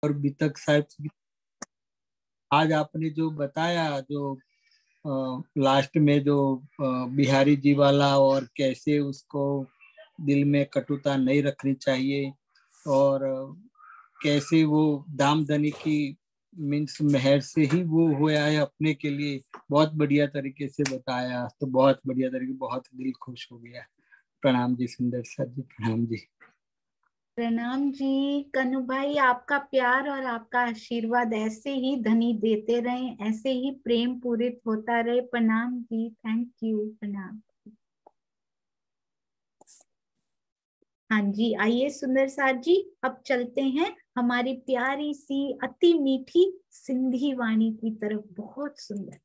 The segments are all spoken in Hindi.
और बीतक साहब, आज आपने जो बताया, जो लास्ट में जो बिहारी जी वाला, और कैसे उसको दिल में कटुता नहीं रखनी चाहिए, और कैसे वो दामदनी की मीन्स मेहर से ही वो हुआ है अपने के लिए, बहुत बढ़िया तरीके से बताया। तो बहुत बढ़िया तरीके, बहुत दिल खुश हो गया। प्रणाम जी सुंदर सर जी, प्रणाम जी। प्रणाम जी कनु भाई, आपका प्यार और आपका आशीर्वाद ऐसे ही धनी देते रहे, ऐसे ही प्रेम पूरित होता रहे। प्रणाम जी, थैंक यू, प्रणाम। हाँ जी, आइए सुंदर साथ जी, अब चलते हैं हमारी प्यारी सी अति मीठी सिंधी वाणी की तरफ। बहुत सुंदर।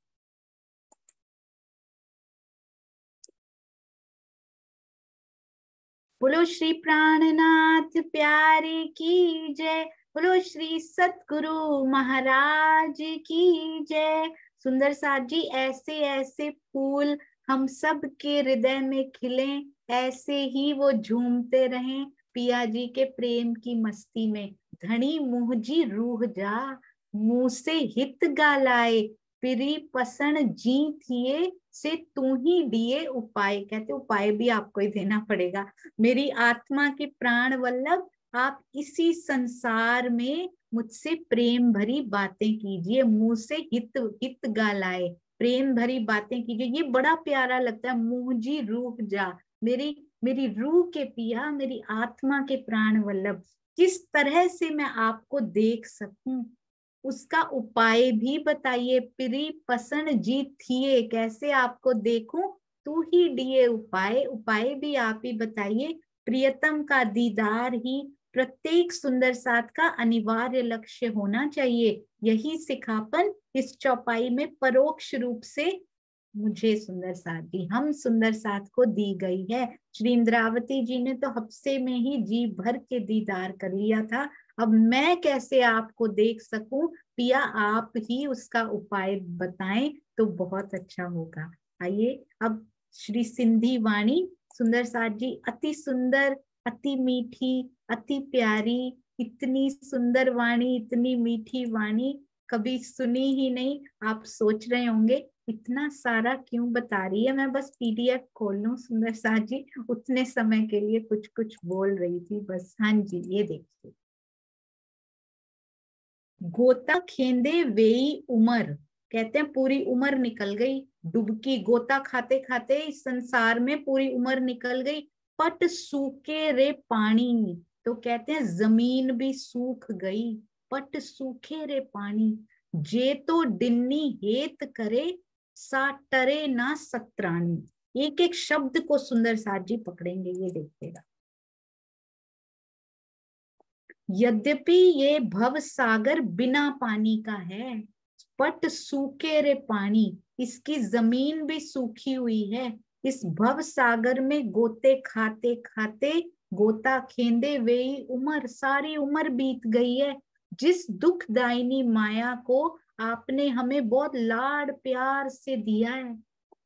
बोलो श्री प्राणनाथ प्यारे की जय, बोलो श्री सतगुरु महाराज की जय। सुंदर साथ जी, ऐसे ऐसे फूल हम सब के हृदय में खिले, ऐसे ही वो झूमते रहें पिया जी के प्रेम की मस्ती में। धनी मुहजी रूह जा, मुंह से हित गालाए, पिरी पसण जी थिए से तू ही दिए उपाय। कहते उपाय भी आपको ही देना पड़ेगा। मेरी आत्मा के प्राण वल्लभ, आप इसी संसार में मुझसे प्रेम भरी बातें कीजिए, मुंह से हित हित गालाए, प्रेम भरी बातें कीजिए। ये बड़ा प्यारा लगता है। मुझी रूह जा, मेरी मेरी रूह के पिया, मेरी आत्मा के प्राण वल्लभ, किस तरह से मैं आपको देख सकूं, उसका उपाय भी बताइए। प्री पसंद जी थिए, कैसे आपको देखूं, तू ही दिए उपाय, उपाय भी आप ही बताइए। प्रियतम का दीदार ही प्रत्येक सुंदर साथ का अनिवार्य लक्ष्य होना चाहिए। यही सिखापन इस चौपाई में परोक्ष रूप से मुझे सुंदर साथ दी, हम सुंदर साथ को दी गई है। श्री इंद्रावती जी ने तो हफ्ते में ही जी भर के दीदार कर लिया था। अब मैं कैसे आपको देख सकूं पिया, आप ही उसका उपाय बताएं तो बहुत अच्छा होगा। आइए अब श्री सिंधी वाणी, सुंदर साथ जी अति सुंदर, अति मीठी, अति प्यारी, इतनी सुंदर वाणी, इतनी मीठी वाणी कभी सुनी ही नहीं। आप सोच रहे होंगे इतना सारा क्यों बता रही है, मैं बस पीडीएफ खोल लूं। सुंदर साथ जी उतने समय के लिए कुछ कुछ बोल रही थी बस। हाँ जी, ये देखिए, गोता खेंदे वेई उमर, कहते हैं पूरी उम्र निकल गई। डुबकी, गोता खाते खाते इस संसार में पूरी उम्र निकल गई। पट सूखे रे पानी, तो कहते हैं जमीन भी सूख गई। पट सूखे रे पानी, जे तो डिन्नी हेत करे, सा टरे ना सतरानी। एक एक शब्द को सुंदर साथ जी पकड़ेंगे, ये देखिएगा। यद्यपि ये भव सागर बिना पानी का है, पट सूखे रे पानी, इसकी जमीन भी सूखी हुई है। इस भव सागर में गोते खाते खाते, गोता खेंदे वेई उम्र, सारी उम्र बीत गई है। जिस दुखदायिनी माया को आपने हमें बहुत लाड प्यार से दिया है,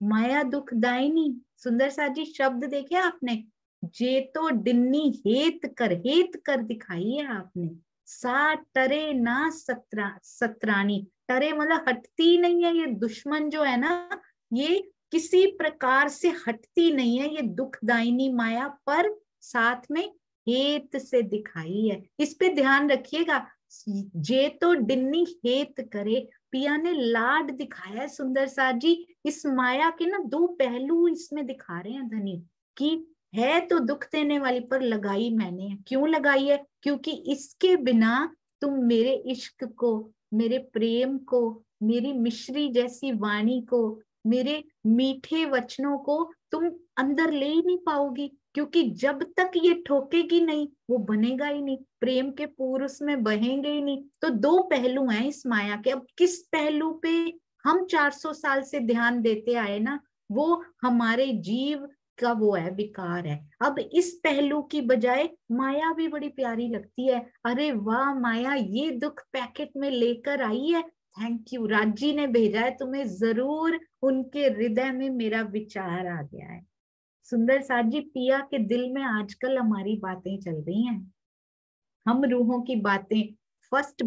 माया दुखदायिनी, सुंदर सा जी शब्द देखे आपने, जे तो डिन्नी हेत कर दिखाई है आपने। सा टरे ना सतरानी, टरे मतलब हटती नहीं है। ये दुश्मन जो है ना, ये किसी प्रकार से हटती नहीं है, ये दुखदायिनी माया, पर साथ में हेत से दिखाई है। इस पे ध्यान रखिएगा। जे तो डिन्नी हेत करे, पिया ने लाड दिखाया है सुंदर सा जी। इस माया के ना दो पहलू इसमें दिखा रहे हैं धनी, कि है तो दुख देने वाली, पर लगाई मैंने। क्यों लगाई है? क्योंकि इसके बिना तुम मेरे इश्क को, मेरे प्रेम को, मेरी मिश्री जैसी वाणी को, मेरे मीठे वचनों को तुम अंदर ले ही नहीं पाओगी। क्योंकि जब तक ये ठोकेगी नहीं, वो बनेगा ही नहीं, प्रेम के पूर उसमें बहेंगे ही नहीं। तो दो पहलू हैं इस माया के। अब किस पहलू पे हम 400 साल से ध्यान देते आए ना, वो हमारे जीव का वो है, विकार है। अब इस पहलू की बजाय माया भी बड़ी प्यारी लगती है। अरे वाह माया, ये दुख पैकेट में लेकर आई है, थैंक यू, राजी ने भेजा है तुम्हें, जरूर उनके हृदय में मेरा विचार आ गया है। सुंदर साथ जी, पिया के दिल में आजकल हमारी बातें चल रही हैं, हम रूहों की बातें फर्स्ट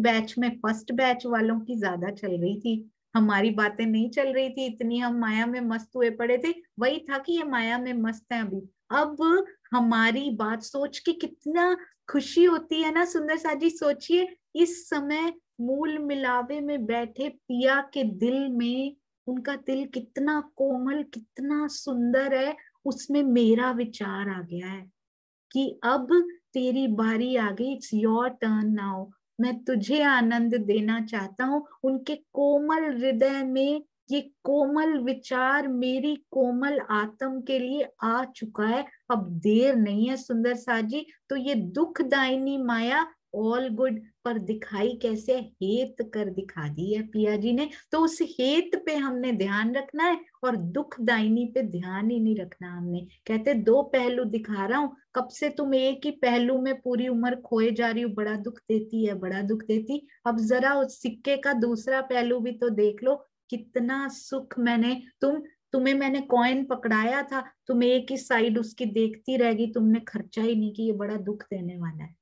बैच वालों की ज्यादा चल रही थी, हमारी बातें नहीं चल रही थी इतनी, हम माया में मस्त हुए पड़े थे। वही था कि ये माया में मस्त है अभी। अब हमारी बात सोच के कितना खुशी होती है ना सुंदर सा जी। सोचिए इस समय मूल मिलावे में बैठे पिया के दिल में, उनका दिल कितना कोमल कितना सुंदर है, उसमें मेरा विचार आ गया है कि अब तेरी बारी आ गई, इट्स योर टर्न नाउ। मैं तुझे आनंद देना चाहता हूँ। उनके कोमल हृदय में ये कोमल विचार मेरी कोमल आत्म के लिए आ चुका है, अब देर नहीं है सुंदर सा जी। तो ये दुखदायिनी माया ऑल गुड पर दिखाई कैसे, हेत कर दिखा दी है पिया जी ने। तो उस हेत पे हमने ध्यान रखना है और दुखदायिनी पे ध्यान ही नहीं रखना हमने। कहते दो पहलू दिखा रहा हूं, कब से तुम एक ही पहलू में पूरी उम्र खोए जा रही हो, बड़ा दुख देती है बड़ा दुख देती। अब जरा उस सिक्के का दूसरा पहलू भी तो देख लो, कितना सुख मैंने तुम्हें मैंने कॉइन पकड़ाया था, तुम एक ही साइड उसकी देखती रह गई, तुमने खर्चा ही नहीं की, ये बड़ा दुख देने वाला है।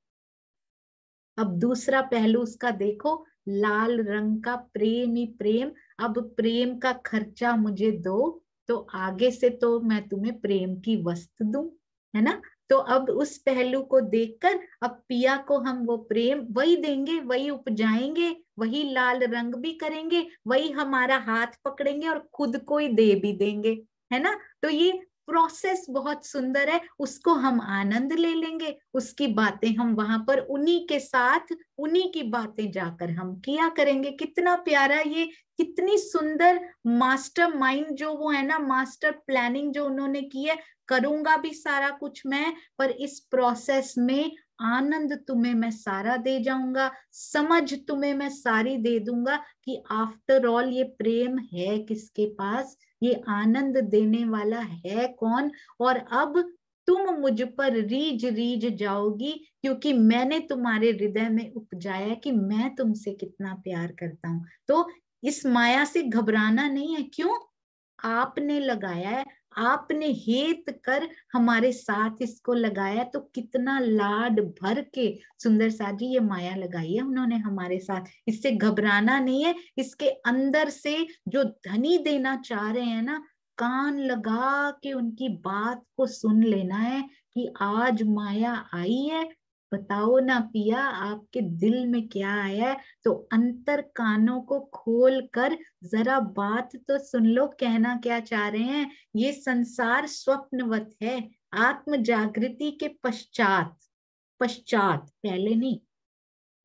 अब दूसरा पहलू उसका देखो, लाल रंग का प्रेम ही प्रेम। अब प्रेम का खर्चा मुझे दो तो आगे से तो मैं तुम्हें प्रेम की वस्तु दूं, है ना। तो अब उस पहलू को देखकर अब पिया को हम वो प्रेम वही देंगे, वही उपजाएंगे, वही लाल रंग भी करेंगे, वही हमारा हाथ पकड़ेंगे और खुद को ही दे भी देंगे, है ना। तो ये प्रोसेस बहुत सुंदर है, उसको हम आनंद ले लेंगे, उसकी बातें हम वहां पर उन्हीं के साथ उन्हीं की बातें जाकर हम किया करेंगे। कितना प्यारा ये, कितनी सुंदर मास्टर माइंड जो वो है ना, मास्टर प्लानिंग जो उन्होंने की है। करूंगा भी सारा कुछ मैं, पर इस प्रोसेस में आनंद तुम्हें मैं सारा दे जाऊंगा, समझ तुम्हें मैं सारी दे दूंगा कि आफ्टर ऑल ये प्रेम है किसके पास, ये आनंद देने वाला है कौन। और अब तुम मुझ पर रीझ रीझ जाओगी, क्योंकि मैंने तुम्हारे हृदय में उपजाया कि मैं तुमसे कितना प्यार करता हूं। तो इस माया से घबराना नहीं है। क्यों? आपने लगाया है, आपने हेत कर हमारे साथ इसको लगाया, तो कितना लाड भर के सुंदर सा जी ये माया लगाई है उन्होंने हमारे साथ। इससे घबराना नहीं है। इसके अंदर से जो धनी देना चाह रहे हैं ना, कान लगा के उनकी बात को सुन लेना है कि आज माया आई है, बताओ ना पिया आपके दिल में क्या आया है। तो अंतर कानों को खोल कर जरा बात तो सुन लो, कहना क्या चाह रहे हैं। ये संसार स्वप्नवत है, आत्म जागृति के पश्चात, पश्चात पहले नहीं,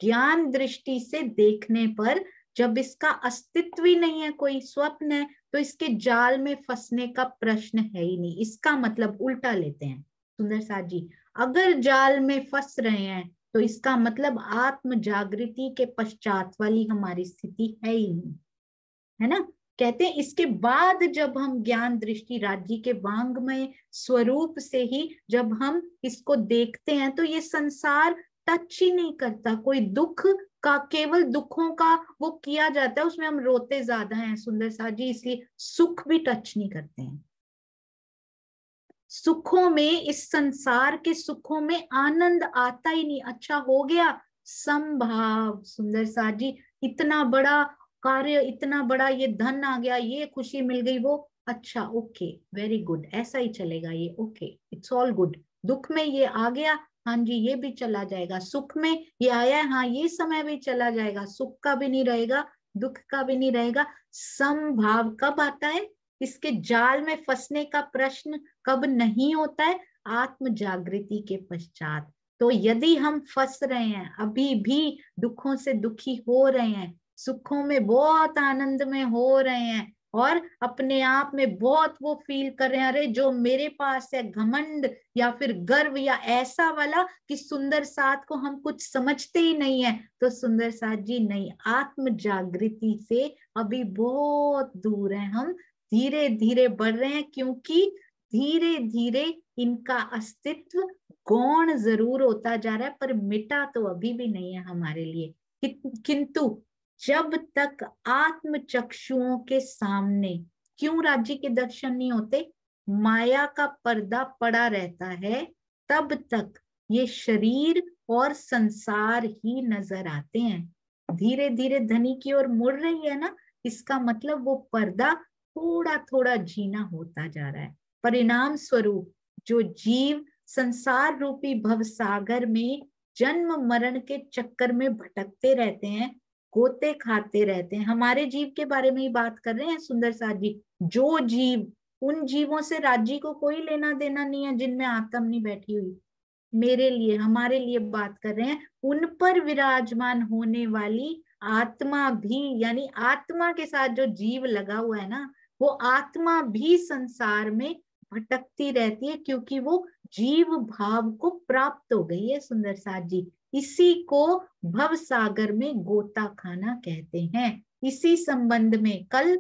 ज्ञान दृष्टि से देखने पर जब इसका अस्तित्व ही नहीं है, कोई स्वप्न है, तो इसके जाल में फंसने का प्रश्न है ही नहीं। इसका मतलब उल्टा लेते हैं सुंदर सा जी, अगर जाल में फंस रहे हैं तो इसका मतलब आत्म जागृति के पश्चात वाली हमारी स्थिति है ही नहीं, है ना। कहते हैं इसके बाद जब हम ज्ञान दृष्टि राज्य के वांगमय स्वरूप से ही जब हम इसको देखते हैं, तो ये संसार टच ही नहीं करता। कोई दुख का, केवल दुखों का वो किया जाता है, उसमें हम रोते ज्यादा हैं सुंदर सा जी, इसलिए सुख भी टच नहीं करते हैं। सुखों में, इस संसार के सुखों में आनंद आता ही नहीं। अच्छा हो गया संभाव सुंदर सा जी, इतना बड़ा कार्य, इतना बड़ा ये धन आ गया, ये खुशी मिल गई, वो अच्छा ओके वेरी गुड, ऐसा ही चलेगा ये, ओके इट्स ऑल गुड। दुख में ये आ गया, हाँ जी ये भी चला जाएगा। सुख में ये आया है, हाँ ये समय भी चला जाएगा, सुख का भी नहीं रहेगा दुख का भी नहीं रहेगा। समभाव कब आता है? इसके जाल में फंसने का प्रश्न कब नहीं होता है? आत्म जागृति के पश्चात। तो यदि हम फंस रहे हैं, अभी भी दुखों से दुखी हो रहे हैं, सुखों में बहुत आनंद में हो रहे हैं, और अपने आप में बहुत वो फील कर रहे हैं, अरे जो मेरे पास है, घमंड या फिर गर्व या ऐसा वाला कि सुंदर साथ को हम कुछ समझते ही नहीं है, तो सुंदर साथ जी नहीं, आत्म जागृति से अभी बहुत दूर है हम, धीरे धीरे बढ़ रहे हैं, क्योंकि धीरे धीरे इनका अस्तित्व गौण जरूर होता जा रहा है, पर मिटा तो अभी भी नहीं है हमारे लिए। किंतु जब तक आत्म चक्षुओं के सामने, क्यों राज्य के दर्शन नहीं होते? माया का पर्दा पड़ा रहता है, तब तक ये शरीर और संसार ही नजर आते हैं। धीरे धीरे धनी की ओर मुड़ रही है ना, इसका मतलब वो पर्दा थोड़ा थोड़ा झीना होता जा रहा है। परिणाम स्वरूप जो जीव संसार रूपी भव सागर में जन्म मरण के चक्कर में भटकते रहते हैं, गोते खाते रहते हैं, हमारे जीव के बारे में ही बात कर रहे हैं सुंदर साथ जी। जो जीव, उन जीवों से राज्य को कोई लेना देना नहीं है जिनमें आत्म नहीं बैठी हुई, मेरे लिए हमारे लिए बात कर रहे हैं। उन पर विराजमान होने वाली आत्मा भी, यानी आत्मा के साथ जो जीव लगा हुआ है ना, वो आत्मा भी संसार में भटकती रहती है, क्योंकि वो जीव भाव को प्राप्त हो गई है सुंदर साथ जी। इसी को भव सागर में गोता खाना कहते हैं। इसी संबंध में कल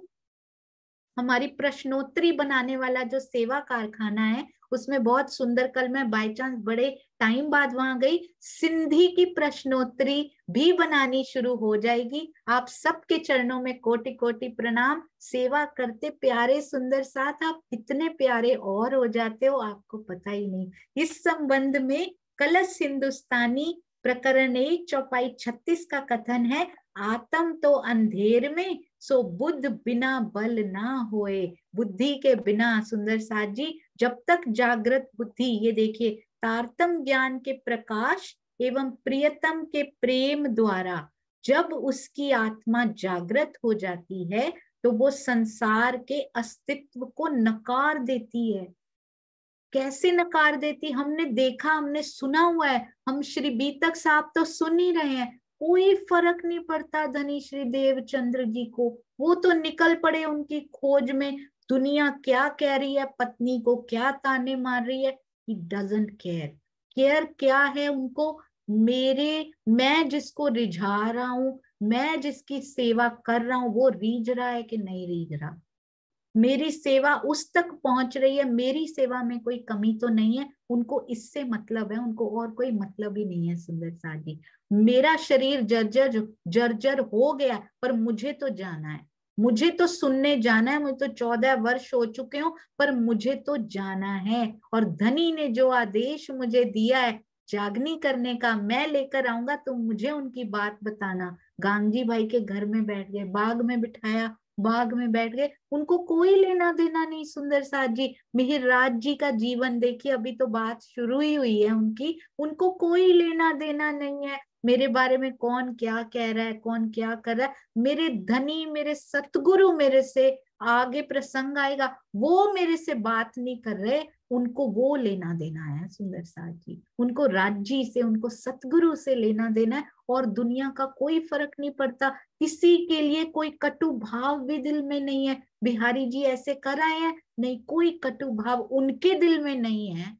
हमारी प्रश्नोत्तरी बनाने वाला जो सेवा कारखाना है, उसमें बहुत सुंदर, कल मैं बाय चांस बड़े टाइम बाद वहां गई, सिंधी की प्रश्नोत्तरी भी बनानी शुरू हो जाएगी। आप सबके चरणों में कोटि कोटि प्रणाम। सेवा करते प्यारे सुंदर साथ आप इतने प्यारे और हो जाते हो, आपको पता ही नहीं। इस संबंध में कलश हिंदुस्तानी प्रकरण 1 चौपाई 36 का कथन है, आत्म तो अंधेर में सो बुद्ध बिना बल ना होए। बुद्धि के बिना सुंदर साथ जी, जब तक जागृत बुद्धि, ये देखिए, तारतम ज्ञान के प्रकाश एवं प्रियतम के प्रेम द्वारा जब उसकी आत्मा जागृत हो जाती है, तो वो संसार के अस्तित्व को नकार देती है। कैसे नकार देती? हमने देखा, हमने सुना हुआ है। हम श्री बीतक साहब तो सुन ही रहे हैं, कोई फर्क नहीं पड़ता धनी श्री देवचंद्र जी को। वो तो निकल पड़े उनकी खोज में, दुनिया क्या कह रही है, पत्नी को क्या ताने मार रही है, ही डजंट केयर। केयर क्या है उनको? मैं जिसको रिझा रहा हूं, मैं जिसकी सेवा कर रहा हूं, वो रीझ रहा है कि नहीं रीझ रहा, मेरी सेवा उस तक पहुंच रही है, मेरी सेवा में कोई कमी तो नहीं है। उनको इससे मतलब है, उनको और कोई मतलब ही नहीं है सुंदर साथ जी। मेरा शरीर जर्जर जर्जर हो गया, पर मुझे तो जाना है, मुझे तो सुनने जाना है। मुझे तो 14 वर्ष हो चुके हो, पर मुझे तो जाना है। और धनी ने जो आदेश मुझे दिया है जागनी करने का, मैं लेकर आऊंगा, तो मुझे उनकी बात बताना। गांधी भाई के घर में बैठ गए, बाग में बिठाया, बाग में बैठ गए, उनको कोई लेना देना नहीं सुंदर साथ जी। मिहिर राज जी का जीवन देखिए, अभी तो बात शुरू ही हुई है उनकी, उनको कोई लेना देना नहीं है मेरे बारे में, कौन क्या कह रहा है, कौन क्या कर रहा है। मेरे धनी, मेरे सतगुरु मेरे से, आगे प्रसंग आएगा, वो मेरे से बात नहीं कर रहे, उनको वो लेना देना है सुंदर साथ जी। उनको राज्य से, उनको सतगुरु से लेना देना है, और दुनिया का कोई फर्क नहीं पड़ता। किसी के लिए कोई कटु भाव भी दिल में नहीं है। बिहारी जी ऐसे कर आए हैं, नहीं, कोई कटु भाव उनके दिल में नहीं है।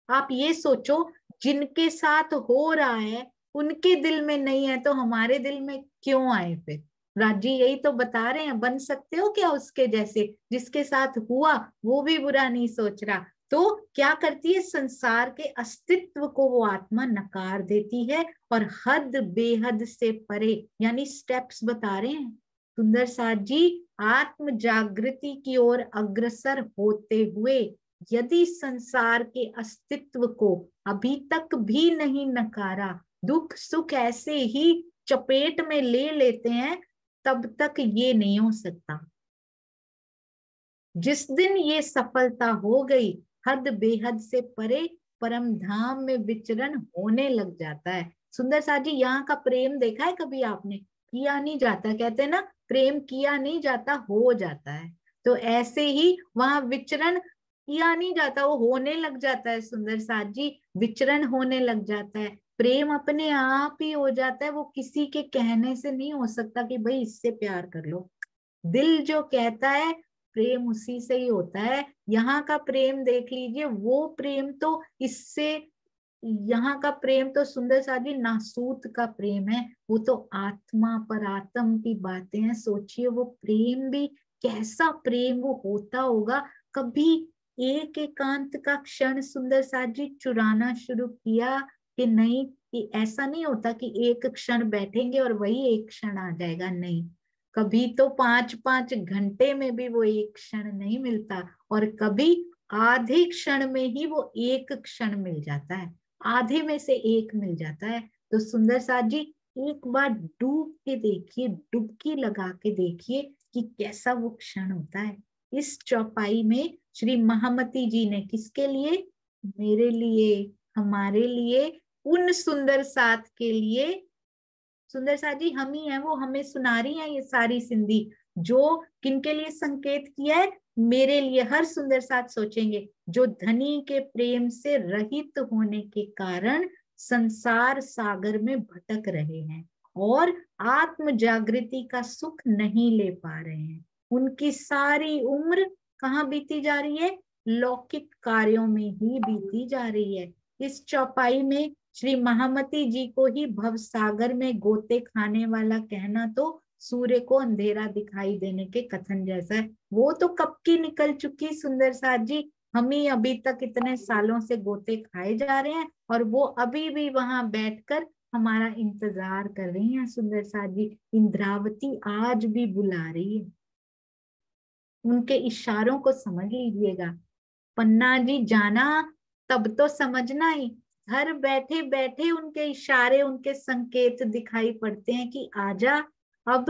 आप ये सोचो, जिनके साथ हो रहा है उनके दिल में नहीं है, तो हमारे दिल में क्यों आए फिर? राजी यही तो बता रहे हैं, बन सकते हो क्या उसके जैसे? जिसके साथ हुआ वो भी बुरा नहीं सोच रहा। तो क्या करती है? संसार के अस्तित्व को वो आत्मा नकार देती है, और हद बेहद से परे, यानी स्टेप्स बता रहे हैं सुंदर साथ जी। आत्म जागृति की ओर अग्रसर होते हुए यदि संसार के अस्तित्व को अभी तक भी नहीं नकारा, दुख सुख ऐसे ही चपेट में ले लेते हैं, तब तक ये नहीं हो सकता। जिस दिन ये सफलता हो गई, हद बेहद से परे परम धाम में विचरण होने लग जाता है। सुंदर साथ जी, यहाँ का प्रेम देखा है कभी आपने? किया नहीं जाता, कहते हैं ना, प्रेम किया नहीं जाता, हो जाता है। तो ऐसे ही वहां विचरण किया नहीं जाता, वो होने लग जाता है सुंदर साथ जी, विचरण होने लग जाता है। प्रेम अपने आप ही हो जाता है, वो किसी के कहने से नहीं हो सकता कि भाई इससे प्यार कर लो। दिल जो कहता है, प्रेम उसी से ही होता है। यहाँ का प्रेम देख लीजिए, वो प्रेम तो इससे, यहाँ का प्रेम तो सुंदर सादी नासूत का प्रेम है। वो तो आत्मा पर आत्म की बातें हैं। सोचिए वो प्रेम भी कैसा प्रेम वो होता होगा। कभी एक एकांत का क्षण सुंदर साथ जी चुराना शुरू किया कि नहीं? कि ऐसा नहीं होता कि एक क्षण बैठेंगे और वही एक क्षण आ जाएगा, नहीं। कभी तो 5-5 घंटे में भी वो एक क्षण नहीं मिलता, और कभी आधे क्षण में ही वो एक क्षण मिल जाता है। आधे में से एक मिल जाता है। तो सुंदर साथ जी एक बार डूब के देखिए, डुबकी लगा के देखिए कि कैसा वो क्षण होता है। इस चौपाई में श्री महामती जी ने किसके लिए? मेरे लिए, हमारे लिए, उन सुंदर साथ के लिए। सुंदर साथ जी हम ही हैं, वो हमें सुना रही हैं ये सारी सिंधी। जो किनके लिए संकेत किया है? मेरे लिए। हर सुंदर साथ सोचेंगे जो धनी के प्रेम से रहित होने के कारण संसार सागर में भटक रहे हैं और आत्म जागृति का सुख नहीं ले पा रहे हैं, उनकी सारी उम्र कहाँ बीती जा रही है? लौकिक कार्यों में ही बीती जा रही है। इस चौपाई में श्री महामती जी को ही भवसागर में गोते खाने वाला कहना तो सूर्य को अंधेरा दिखाई देने के कथन जैसा है। वो तो कब की निकल चुकी सुंदर साथ जी, हम ही अभी तक इतने सालों से गोते खाए जा रहे हैं और वो अभी भी वहां बैठकर हमारा इंतजार कर रही हैं। सुंदर साथ जी इंद्रावती आज भी बुला रही है, उनके इशारों को समझ लीजिएगा। पन्ना जी जाना तब तो समझना ही, घर बैठे बैठे उनके इशारे, उनके संकेत दिखाई पड़ते हैं कि आजा। अब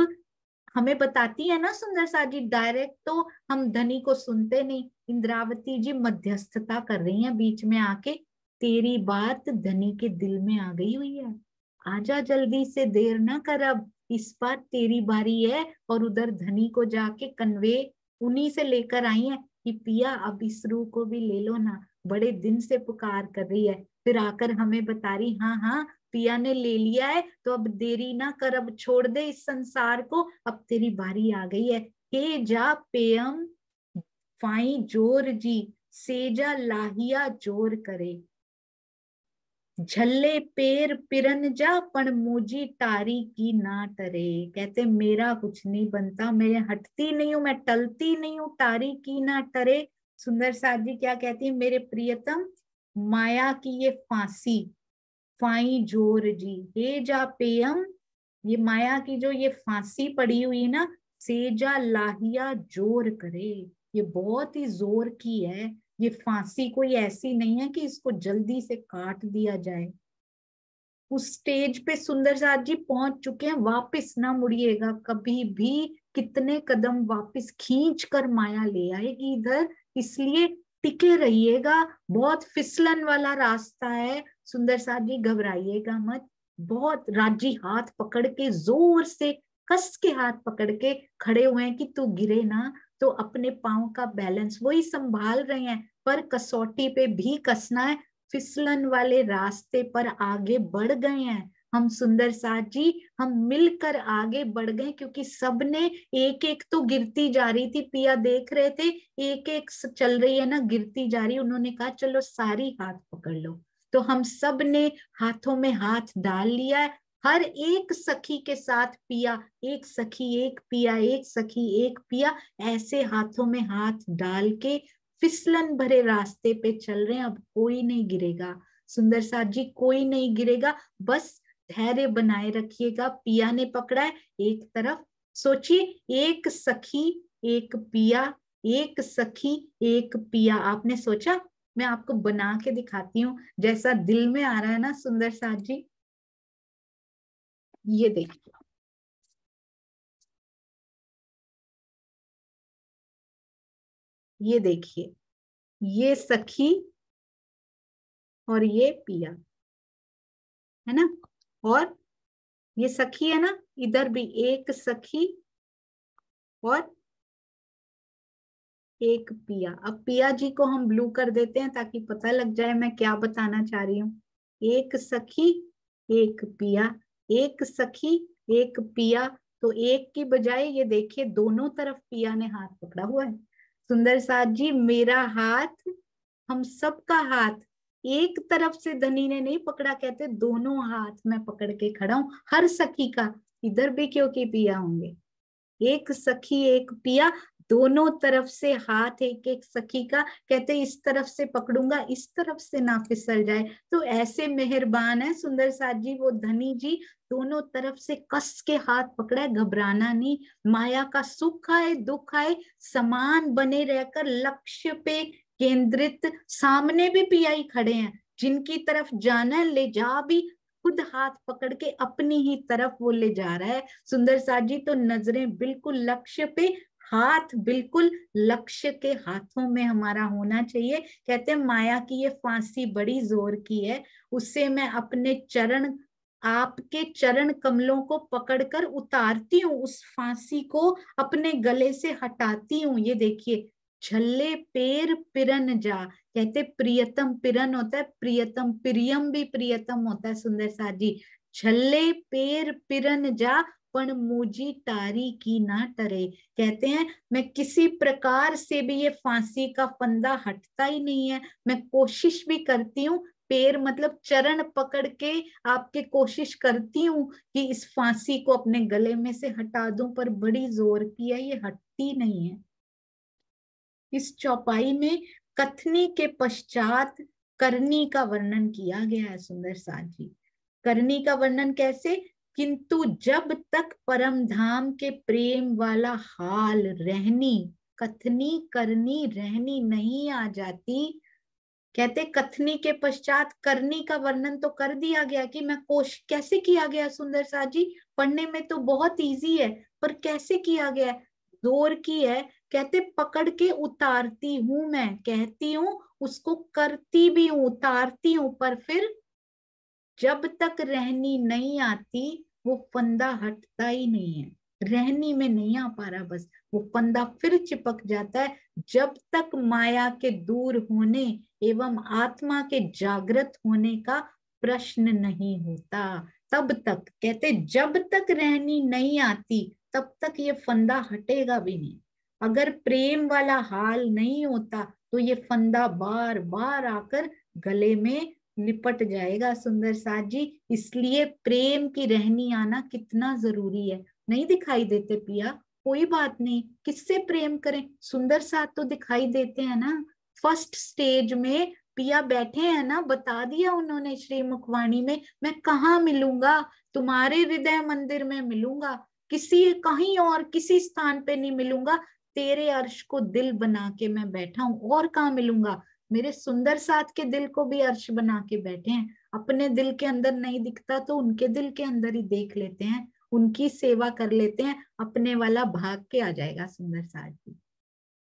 हमें बताती है ना सुंदर साथ जी, डायरेक्ट तो हम धनी को सुनते नहीं, इंद्रावती जी मध्यस्थता कर रही हैं बीच में आके। तेरी बात धनी के दिल में आ गई हुई है, आजा जल्दी से, देर ना कर, अब इस बार तेरी बारी है। और उधर धनी को जाके कन्वे उन्हीं से लेकर आई है कि पिया अब इस रूह को भी ले लो ना, बड़े दिन से पुकार कर रही है। फिर आकर हमें बता रही, हाँ हाँ पिया ने ले लिया है तो अब देरी ना कर, अब छोड़ दे इस संसार को, अब तेरी बारी आ गई है। हे जा पेयम फाई जोर जी, सेजा लाहिया जोर करे, झल्ले पेर पिरन जा पण मुझी टारी की ना टरे। कहते मेरा कुछ नहीं बनता, मैं हटती नहीं हूं, मैं टलती नहीं हूँ, टारी की ना टरे। सुंदर साथ जी क्या कहती है? मेरे प्रियतम माया की ये फांसी, फाई जोर जी, हे जा पेयम, ये माया की जो ये फांसी पड़ी हुई ना, सेजा लाहिया जोर करे, ये बहुत ही जोर की है। ये फांसी कोई ऐसी नहीं है कि इसको जल्दी से काट दिया जाए। उस स्टेज पे सुंदर साथ जी पहुंच चुके हैं, वापस ना मुड़िएगा कभी भी। कितने कदम वापस खींच कर माया ले आएगी इधर, इसलिए टिके रहिएगा। बहुत फिसलन वाला रास्ता है सुंदर साथ जी, घबराइएगा मत। बहुत राजी हाथ पकड़ के, जोर से कस के हाथ पकड़ के खड़े हुए हैं कि तू गिरे ना। तो अपने पांव का बैलेंस वही संभाल रहे हैं, पर कसौटी पे भी कसना है। फिसलन वाले रास्ते पर आगे बढ़ गए हैं हम सुंदर साथ जी, हम मिलकर आगे बढ़ गए, क्योंकि सबने एक एक तो गिरती जा रही थी, पिया देख रहे थे एक एक चल रही है ना, गिरती जा रही। उन्होंने कहा चलो सारी हाथ पकड़ लो, तो हम सब ने हाथों में हाथ डाल लिया है। हर एक सखी के साथ पिया, एक सखी एक पिया, एक सखी एक पिया, ऐसे हाथों में हाथ डाल के फिसलन भरे रास्ते पे चल रहे हैं। अब कोई नहीं गिरेगा सुंदर साथ जी, कोई नहीं गिरेगा, बस धैर्य बनाए रखिएगा। पिया ने पकड़ा है एक तरफ, सोचिए एक सखी एक पिया, एक सखी एक पिया। आपने सोचा? मैं आपको बना के दिखाती हूँ, जैसा दिल में आ रहा है ना सुंदर साथ जी। ये देखिए, ये देखिए, ये सखी और ये पिया है ना, और ये सखी है ना, इधर भी एक सखी और एक पिया। अब पिया जी को हम ब्लू कर देते हैं ताकि पता लग जाए मैं क्या बताना चाह रही हूँ। एक सखी एक पिया, एक सखी एक पिया। तो एक की बजाय ये देखिए दोनों तरफ पिया ने हाथ पकड़ा हुआ है। सुंदर साथ जी मेरा हाथ, हम सबका हाथ एक तरफ से धनी ने नहीं पकड़ा, कहते दोनों हाथ में पकड़ के खड़ा हूं हर सखी का। इधर भी क्योंकि पिया होंगे, एक सखी एक पिया, दोनों तरफ से हाथ एक एक सखी का। कहते इस तरफ से पकड़ूंगा इस तरफ से ना फिसल जाए। तो ऐसे मेहरबान है सुंदर साथ जी वो धनी जी, दोनों तरफ से कस के हाथ पकड़ा है, घबराना नहीं। माया का सुख आए दुख आए, समान बने रहकर लक्ष्य पे केंद्रित। सामने भी पिया ही खड़े हैं, जिनकी तरफ जाना है ले जा भी, खुद हाथ पकड़ के अपनी ही तरफ वो ले जा रहा है सुंदर साथ जी। तो नजरें बिल्कुल लक्ष्य पे, हाथ बिल्कुल लक्ष्य के हाथों में हमारा होना चाहिए। कहते हैं माया की ये फांसी बड़ी जोर की है, उससे मैं अपने चरण, आपके चरण कमलों को पकड़कर उतारती हूँ, उस फांसी को अपने गले से हटाती हूँ। ये देखिए, झल्ले पेर पिरन जा, कहते प्रियतम पिरन होता है, प्रियतम प्रियम भी प्रियतम होता है सुंदर साथ जी। झल्ले पेर पिरन जा पण मुझी टारी की ना टरे, कहते हैं मैं किसी प्रकार से भी ये फांसी का फंदा हटता ही नहीं है, मैं कोशिश भी करती हूँ, पैर मतलब चरण पकड़ के आपके कोशिश करती हूँ कि इस फांसी को अपने गले में से हटा दूं, पर बड़ी जोर की है, ये हटती नहीं है। इस चौपाई में कथनी के पश्चात करनी का वर्णन किया गया है सुंदर साथ जी। करनी का वर्णन कैसे, किंतु जब तक परम धाम के प्रेम वाला हाल रहनी, कथनी करनी रहनी नहीं आ जाती, कहते कथनी के पश्चात करनी का वर्णन तो कर दिया गया कि मैं कोश कैसे किया गया सुंदर साथ जी, पढ़ने में तो बहुत इजी है, पर कैसे किया गया, जोर की है। कहते पकड़ के उतारती हूं, मैं कहती हूँ उसको करती भी हूँ, उतारती हूँ, पर फिर जब तक रहनी नहीं आती वो फंदा हटता ही नहीं है, रहनी में नहीं आ पा रहा, बस वो फंदा फिर चिपक जाता है। जब तक माया के दूर होने एवं आत्मा के जागृत होने का प्रश्न नहीं होता, तब तक, कहते जब तक रहनी नहीं आती तब तक ये फंदा हटेगा भी नहीं। अगर प्रेम वाला हाल नहीं होता तो ये फंदा बार बार आकर गले में लिपट जाएगा सुंदर साथ जी। इसलिए प्रेम की रहनी आना कितना जरूरी है। नहीं दिखाई देते पिया, कोई बात नहीं, किससे प्रेम करें, सुंदर साथ तो दिखाई देते हैं ना। फर्स्ट स्टेज में पिया बैठे हैं ना, बता दिया उन्होंने श्री मुखवाणी में, मैं कहाँ मिलूंगा, तुम्हारे हृदय मंदिर में मिलूंगा, किसी कहीं और किसी स्थान पे नहीं मिलूंगा, तेरे अर्श को दिल बना के मैं बैठा हूं, और कहाँ मिलूंगा। मेरे सुंदर साथ के दिल को भी अर्श बना के बैठे हैं, अपने दिल के अंदर नहीं दिखता तो उनके दिल के अंदर ही देख लेते हैं, उनकी सेवा कर लेते हैं, अपने वाला भाग के आ जाएगा सुंदर साथ जी,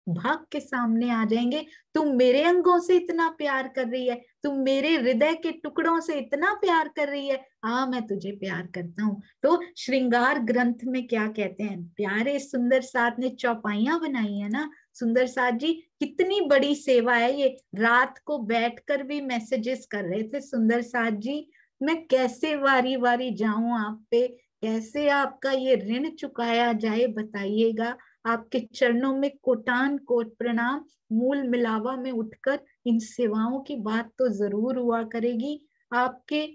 भाग के सामने आ जाएंगे। तुम मेरे अंगों से इतना प्यार कर रही है, तुम मेरे हृदय के टुकड़ों से इतना प्यार कर रही है, हाँ मैं तुझे प्यार करता हूँ। तो श्रृंगार ग्रंथ में क्या कहते हैं, प्यारे सुंदर साथ ने चौपाइयां बनाई है ना सुंदर साथ जी, कितनी बड़ी सेवा है ये। रात को बैठकर भी मैसेजेस कर रहे थे सुंदर साथ जी, मैं कैसे वारी वारी जाऊं आप पे, कैसे आपका ये ऋण चुकाया जाए बताइएगा। आपके चरणों में कोटान कोट प्रणाम, मूल मिलावा में उठकर इन सेवाओं की बात तो जरूर हुआ करेगी। आपके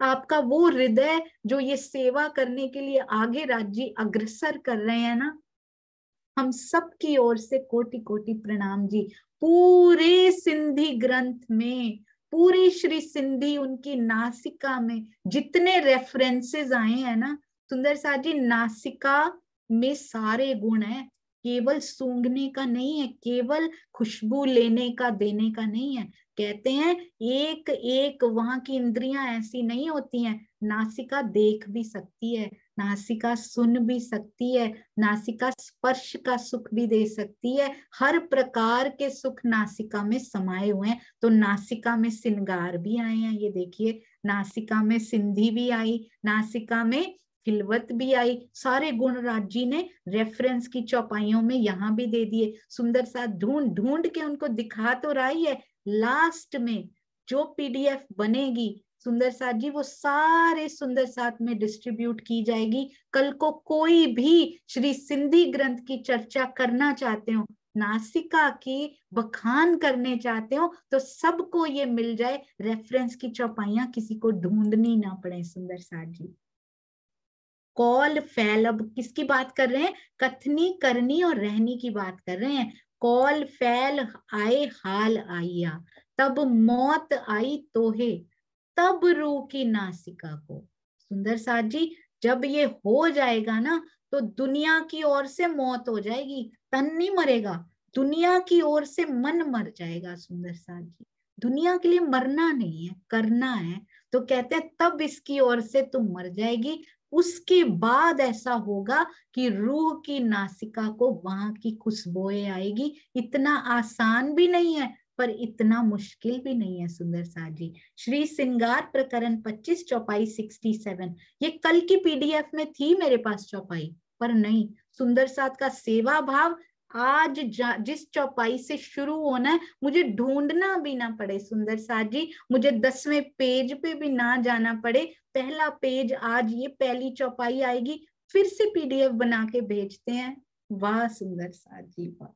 आपका वो हृदय जो ये सेवा करने के लिए आगे राज्य अग्रसर कर रहे हैं ना, हम सब की ओर से कोटि कोटि प्रणाम जी। पूरे सिंधी ग्रंथ में, पूरी श्री सिंधी उनकी नासिका में जितने रेफरेंसेस आए हैं ना सुंदर साथ जी, नासिका में सारे गुण हैं, केवल सूंघने का नहीं है, केवल खुशबू लेने का देने का नहीं है। कहते हैं एक एक वहां की इंद्रियां ऐसी नहीं होती हैं, नासिका देख भी सकती है, नासिका सुन भी सकती है, नासिका स्पर्श का सुख भी दे सकती है, हर प्रकार के सुख नासिका में समाये हुए हैं। तो नासिका में श्रृंगार भी आए हैं, ये देखिए, नासिका में सिंधी भी आई, नासिका में खिलवत भी आई, सारे गुण राज जी ने रेफरेंस की चौपाइयों में यहाँ भी दे दिए। सुंदर साथ ढूंढ ढूंढ के उनको दिखा तो रही है, लास्ट में जो पीडीएफ बनेगी सुंदर साथ जी वो सारे सुंदर साथ में डिस्ट्रीब्यूट की जाएगी। कल को कोई भी श्री सिंधी ग्रंथ की चर्चा करना चाहते हो, नासिका की बखान करने चाहते हो, तो सबको ये मिल जाए, रेफरेंस की चौपाइयां किसी को ढूंढनी ना पड़े सुंदर साथ जी। कौल फैल, अब किसकी बात कर रहे हैं, कथनी करनी और रहनी की बात कर रहे हैं। कौल फैल आए हाल आइया, तब मौत आई तोहे, तब रू की नासिका को। सुंदर साथ जी, जब ये हो जाएगा ना तो दुनिया की ओर से मौत हो जाएगी, तन नहीं मरेगा, दुनिया की ओर से मन मर जाएगा सुंदर साथ जी। दुनिया के लिए मरना नहीं है, करना है। तो कहते हैं तब इसकी ओर से तुम मर जाएगी, उसके बाद ऐसा होगा कि रूह की नासिका को वहां की खुशबुएं आएगी। इतना आसान भी नहीं है पर इतना मुश्किल भी नहीं है। सुंदर साथ जी, श्री श्रृंगार प्रकरण 25 चौपाई 67, ये कल की पीडीएफ में थी मेरे पास चौपाई, पर नहीं, सुंदर साथ का सेवा भाव आज जिस चौपाई से शुरू होना है, मुझे ढूंढना भी ना पड़े सुंदर साथ जी, मुझे 10वें पेज पे भी ना जाना पड़े, पहला पेज आज ये पहली चौपाई आएगी, फिर से पीडीएफ बना के भेजते हैं। वाह सुंदर साथ जी वाह।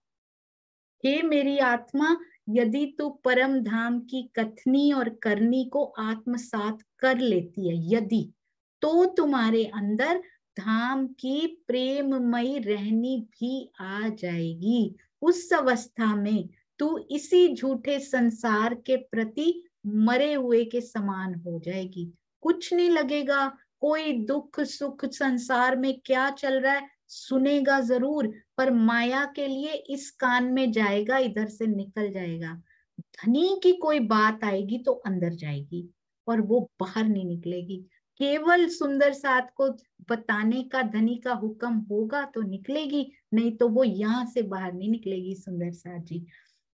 हे मेरी आत्मा, यदि तू परम धाम की कथनी और करनी को आत्मसात कर लेती है, यदि, तो तुम्हारे अंदर धाम की प्रेममयी रहनी भी आ जाएगी। उस अवस्था में तू इसी झूठे संसार के प्रति मरे हुए के समान हो जाएगी। कुछ नहीं लगेगा, कोई दुख सुख संसार में क्या चल रहा है सुनेगा जरूर, पर माया के लिए इस कान में जाएगा, इधर से निकल जाएगा। धनी की कोई बात आएगी तो अंदर जाएगी और वो बाहर नहीं निकलेगी। केवल सुंदर साथ को बताने का धनी का हुक्म होगा तो निकलेगी, नहीं तो वो यहाँ से बाहर नहीं निकलेगी। सुंदर साथ जी,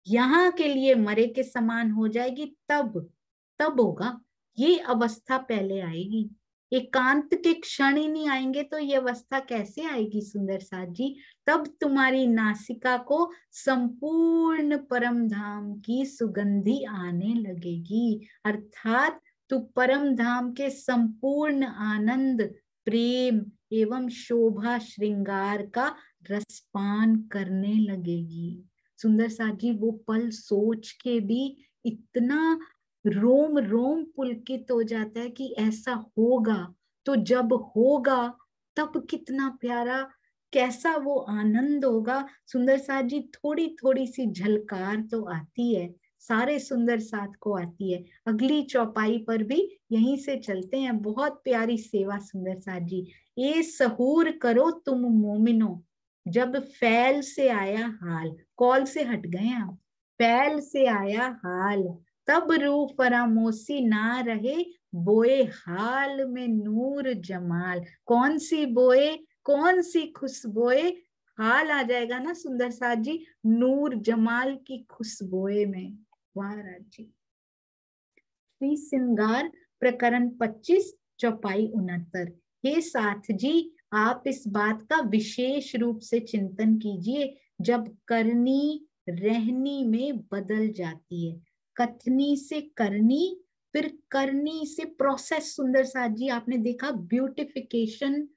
यहाँ के लिए मरे के समान हो जाएगी, तब होगा। ये अवस्था पहले आएगी, एकांत के क्षण ही नहीं आएंगे तो ये अवस्था कैसे आएगी सुंदर साथ जी। तब तुम्हारी नासिका को संपूर्ण परम धाम की सुगंधी आने लगेगी, अर्थात तू परम धाम के संपूर्ण आनंद, प्रेम एवं शोभा श्रृंगार का रसपान करने लगेगी। सुंदर साथ जी, वो पल सोच के भी इतना रोम रोम पुलकित हो जाता है कि ऐसा होगा, तो जब होगा तब कितना प्यारा, कैसा वो आनंद होगा। सुंदर साथ जी, थोड़ी थोड़ी सी झलकार तो आती है, सारे सुंदर साथ को आती है। अगली चौपाई पर भी यहीं से चलते हैं, बहुत प्यारी सेवा सुंदर साथ जी। ए सहूर करो तुम मोमिनो, जब फैल से आया हाल, कॉल से हट गए आप, फैल से आया हाल, तब रूह फरामोशी ना रहे, बोए हाल में नूर जमाल। कौन सी बोए, कौन सी खुशबोए, हाल आ जाएगा ना सुंदर साथ जी, नूर जमाल की खुशबोए में। वाह राज जी। श्री श्रृंगार प्रकरण 25 चौपाई 69, हे साथ जी, आप इस बात का विशेष रूप से चिंतन कीजिए, जब करनी रहनी में बदल जाती है, कथनी से करनी, फिर करनी से प्रोसेस। सुंदर साथ जी, आपने देखा ब्यूटिफिकेशन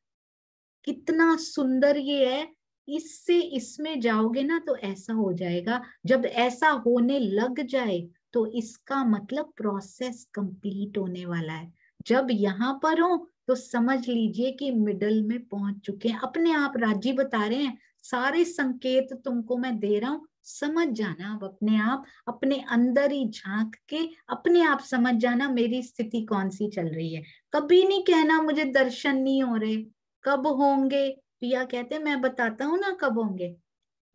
कितना सुंदर ये है, इससे इसमें जाओगे ना तो ऐसा हो जाएगा। जब ऐसा होने लग जाए तो इसका मतलब प्रोसेस कंप्लीट होने वाला है। जब यहाँ पर हो तो समझ लीजिए कि मिडल में पहुंच चुके हैं। अपने आप राजी बता रहे हैं, सारे संकेत तुमको मैं दे रहा हूं, समझ जाना। अब अपने आप अपने अंदर ही झांक के अपने आप समझ जाना मेरी स्थिति कौन सी चल रही है। कभी नहीं कहना मुझे दर्शन नहीं हो रहे, कब होंगे। पिया कहते मैं बताता हूं ना कब होंगे,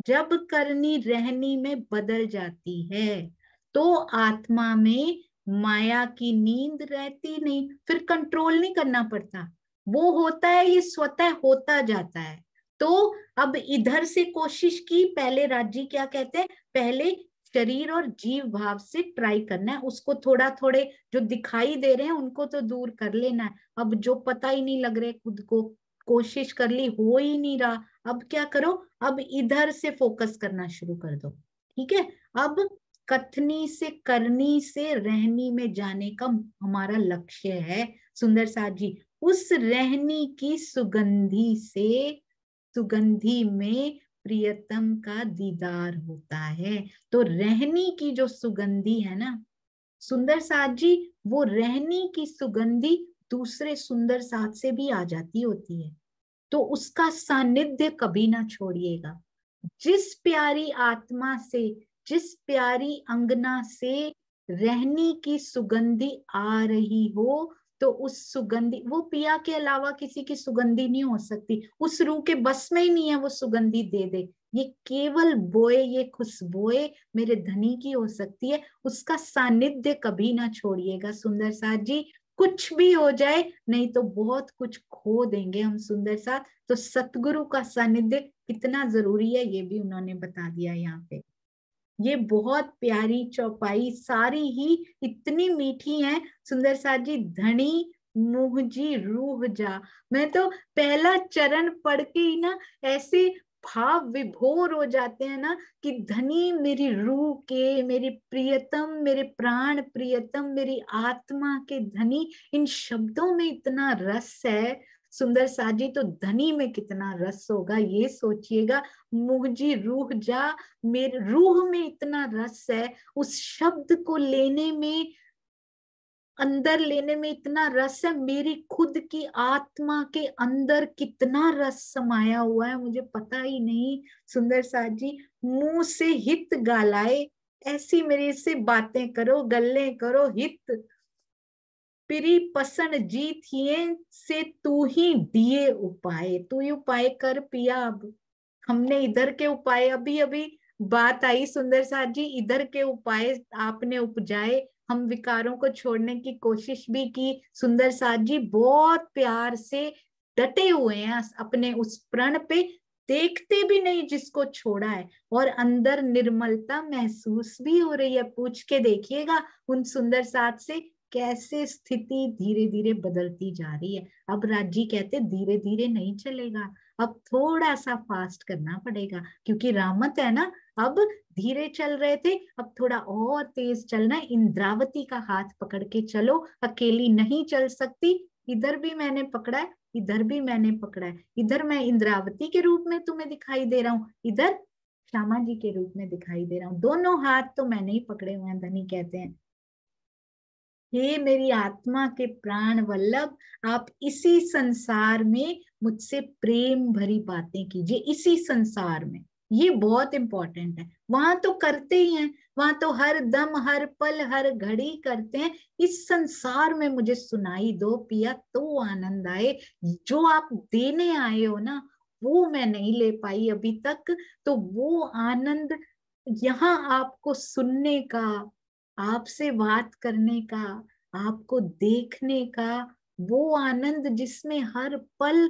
जब करनी रहनी में बदल जाती है तो आत्मा में माया की नींद रहती नहीं, फिर कंट्रोल नहीं करना पड़ता, वो होता है, ये स्वतः होता जाता है। तो अब इधर से कोशिश की, पहले राजी क्या कहते हैं, पहले शरीर और जीव भाव से ट्राई करना है, उसको थोड़ा थोड़े जो दिखाई दे रहे हैं उनको तो दूर कर लेना है। अब जो पता ही नहीं लग रहे खुद को, कोशिश कर ली हो ही नहीं रहा, अब क्या करो, अब इधर से फोकस करना शुरू कर दो। ठीक है, अब कथनी से करनी से रहनी में जाने का हमारा लक्ष्य है सुंदर साथ जी। उस रहनी की सुगंधी से, सुगंधी में प्रियतम का दीदार होता है। तो रहनी की जो सुगंधी है ना सुंदर साथ जी, वो रहनी की सुगंधी दूसरे सुंदर साथ से भी आ जाती होती है, तो उसका सानिध्य कभी ना छोड़िएगा। जिस प्यारी आत्मा से, जिस प्यारी अंगना से रहनी की सुगंधी आ रही हो, तो उस सुगंधी, वो पिया के अलावा किसी की सुगंधी नहीं हो सकती, उस रूह के बस में ही नहीं है वो सुगंधी दे दे। ये केवल बोए, ये खुशबुएं मेरे धनी की हो सकती है, उसका सानिध्य कभी ना छोड़िएगा सुंदर साथ जी। कुछ भी हो जाए, नहीं तो बहुत कुछ खो देंगे हम सुंदर साथ। तो सतगुरु का सानिध्य कितना जरूरी है ये भी उन्होंने बता दिया यहाँ पे। ये बहुत प्यारी चौपाई, सारी ही इतनी मीठी है सुंदर साथ जी। धनी मुहजी रूह जा, मैं तो पहला चरण पढ़ के ही ना ऐसे भाव विभोर हो जाते हैं ना कि धनी मेरी रूह के, मेरी प्रियतम, मेरे प्राण प्रियतम, मेरी आत्मा के धनी, इन शब्दों में इतना रस है सुंदर साजी। तो धनी में कितना रस होगा ये सोचिएगा। मुहजी रूह जा, मेरे रूह में इतना रस है, उस शब्द को लेने में, अंदर लेने में इतना रस है। मेरी खुद की आत्मा के अंदर कितना रस समाया हुआ है मुझे पता ही नहीं सुंदर साथ जी। मुंह से हित गालाए, ऐसी मेरे से बातें करो, गल्ले करो हित। पिरी पसन जी थिए से तू ही दिए उपाय, तू ही उपाय कर पिया। अब हमने इधर के उपाय, अभी अभी बात आई सुंदर साथ जी, इधर के उपाय आपने उपजाए, हम विकारों को छोड़ने की कोशिश भी की। सुंदर साथ जी बहुत प्यार से डटे हुए हैं अपने उस प्रण पे, देखते भी नहीं जिसको छोड़ा है, और अंदर निर्मलता महसूस भी हो रही है। पूछ के देखिएगा उन सुंदर साथ से कैसे स्थिति धीरे धीरे बदलती जा रही है। अब राजी कहते धीरे धीरे नहीं चलेगा, अब थोड़ा सा फास्ट करना पड़ेगा, क्योंकि रामत है ना। अब धीरे चल रहे थे, अब थोड़ा और तेज चलना है। इंद्रावती का हाथ पकड़ के चलो, अकेली नहीं चल सकती। इधर भी मैंने पकड़ा है, इधर भी मैंने पकड़ा है, इधर मैं इंद्रावती के रूप में तुम्हें दिखाई दे रहा हूँ, इधर श्यामा जी के रूप में दिखाई दे रहा हूँ। दोनों हाथ तो मैंने ही पकड़े हुए हैं, धनी कहते हैं। हे मेरी आत्मा के प्राण वल्लभ, आप इसी संसार में मुझसे प्रेम भरी बातें कीजिए, इसी संसार में। ये बहुत इंपॉर्टेंट है। वहां तो करते ही हैं, वहां तो हर दम, हर पल, हर घड़ी करते हैं। इस संसार में मुझे सुनाई दो पिया, तो आनंद आए। जो आप देने आए हो ना, वो मैं नहीं ले पाई अभी तक। तो वो आनंद यहाँ आपको सुनने का, आपसे बात करने का, आपको देखने का, वो आनंद जिसमें हर पल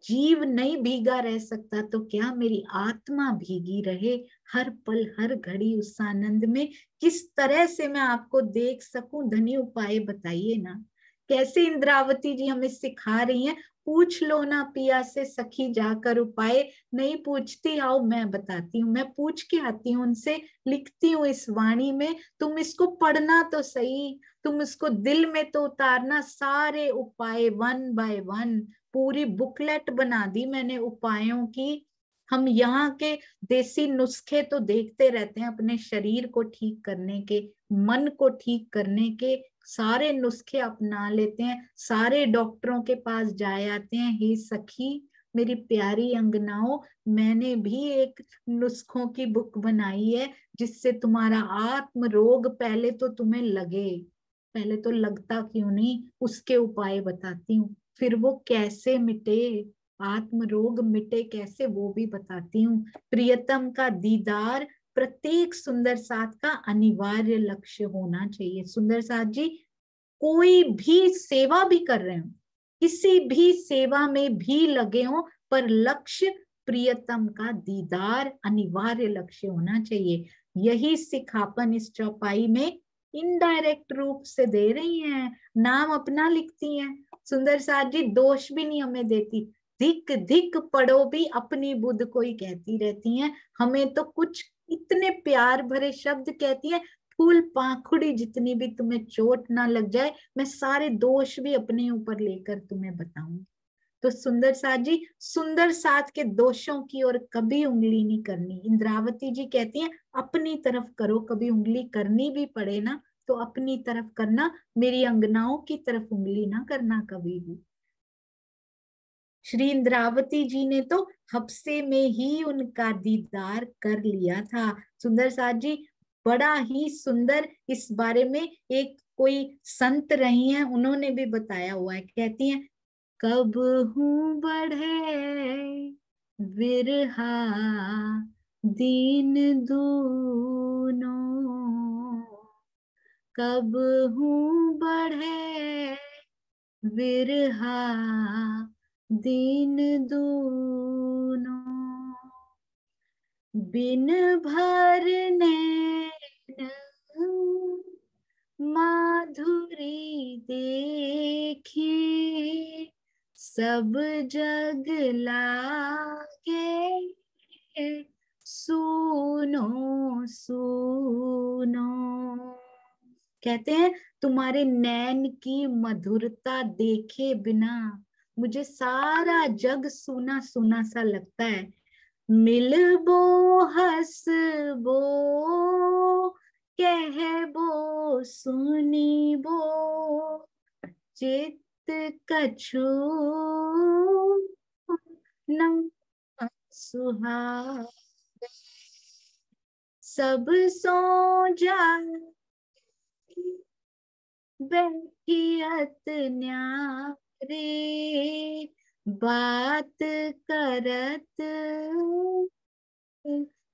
जीव नहीं भीगा रह सकता, तो क्या मेरी आत्मा भीगी रहे हर पल हर घड़ी उस आनंद में। किस तरह से मैं आपको देख सकूं, धनी उपाय बताइए ना। कैसे इंद्रावती जी हमें सिखा रही हैं, पूछ लो ना पिया से सखी जाकर उपाय। नहीं पूछती, आओ मैं बताती हूँ, मैं पूछ के आती हूँ उनसे, लिखती हूँ इस वाणी में। तुम इसको पढ़ना तो सही, तुम इसको दिल में तो उतारना। सारे उपाय वन बाय वन, पूरी बुकलेट बना दी मैंने उपायों की। हम यहाँ के देसी नुस्खे तो देखते रहते हैं, अपने शरीर को ठीक करने के, मन को ठीक करने के सारे नुस्खे अपना लेते हैं, सारे डॉक्टरों के पास जाए आते हैं। हे सखी मेरी प्यारी अंगनाओं, मैंने भी एक नुस्खों की बुक बनाई है, जिससे तुम्हारा आत्म रोग पहले तो तुम्हें लगे, पहले तो लगता क्यों नहीं, उसके उपाय बताती हूँ। फिर वो कैसे मिटे, आत्म रोग मिटे कैसे, वो भी बताती हूँ। प्रियतम का दीदार प्रत्येक सुंदर साथ का अनिवार्य लक्ष्य होना चाहिए। सुंदर साथ जी कोई भी सेवा भी कर रहे हो, किसी भी सेवा में भी लगे हो, पर लक्ष्य प्रियतम का दीदार अनिवार्य लक्ष्य होना चाहिए। यही सिखापन इस चौपाई में इनडायरेक्ट रूप से दे रही हैं। नाम अपना लिखती हैं सुंदर साथ जी, दोष भी नहीं हमें देती। धिक धिक पढ़ो भी अपनी बुद्ध को ही कहती रहती हैं। हमें तो कुछ इतने प्यार भरे शब्द कहती हैं, फूल पाखुड़ी जितनी भी तुम्हें चोट ना लग जाए, मैं सारे दोष भी अपने ऊपर लेकर तुम्हें बताऊं। तो सुंदर साथ जी, सुंदर साथ के दोषों की ओर कभी उंगली नहीं करनी। इंद्रावती जी कहती हैं अपनी तरफ करो, कभी उंगली करनी भी पड़े ना तो अपनी तरफ करना, मेरी अंगनाओं की तरफ उंगली ना करना कभी भी। श्री इंद्रावती जी ने तो हफ्ते में ही उनका दीदार कर लिया था। सुंदर साथ जी बड़ा ही सुंदर इस बारे में एक कोई संत रही हैं, उन्होंने भी बताया हुआ है। कहती हैं कब हूं बढ़े विरहा दीन दूनो कब हूँ बढ़े विरहा दीन दूनो बिन भरने माधुरी देखे सब जग लागे सुनो सुनो। कहते हैं तुम्हारे नैन की मधुरता देखे बिना मुझे सारा जग सुना सुना सा लगता है। मिलबो हसबो कहबो सुनीबो चित कछु न सुहावे सब सो जाए बैठियत न्यारे बात करत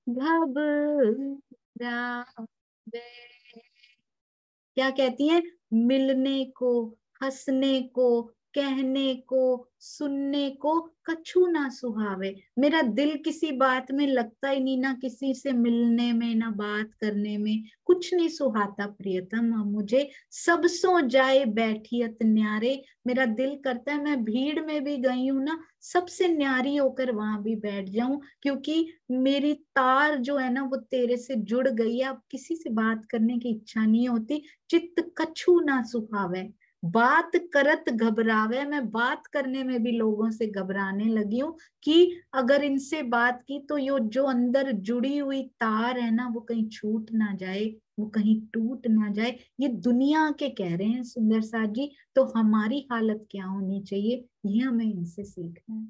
घबरावे। क्या कहती हैं? मिलने को, हंसने को, कहने को, सुनने को कछु ना सुहावे। मेरा दिल किसी बात में लगता ही नहीं, ना किसी से मिलने में, ना बात करने में, कुछ नहीं सुहाता प्रियतम अब मुझे। सब सो जाए बैठियत न्यारे, मेरा दिल करता है मैं भीड़ में भी गई हूं ना, सबसे न्यारी होकर वहां भी बैठ जाऊं, क्योंकि मेरी तार जो है ना वो तेरे से जुड़ गई है। अब किसी से बात करने की इच्छा नहीं होती। चित्त कछु ना सुहावे, बात करत घबरावे। मैं बात करने में भी लोगों से घबराने लगी हूँ कि अगर इनसे बात की तो यो जो अंदर जुड़ी हुई तार है ना वो कहीं छूट ना जाए, वो कहीं टूट ना जाए। ये दुनिया के कह रहे हैं सुंदर साथ जी, तो हमारी हालत क्या होनी चाहिए ये हमें इनसे सीखना है।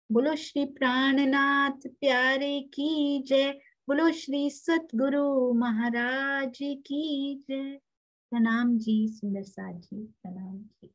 बोलो श्री प्राणनाथ प्यारे की जय। बोलो श्री सतगुरु महाराज की जय। प्रणाम जी सुंदर साथ जी, प्रणाम जी।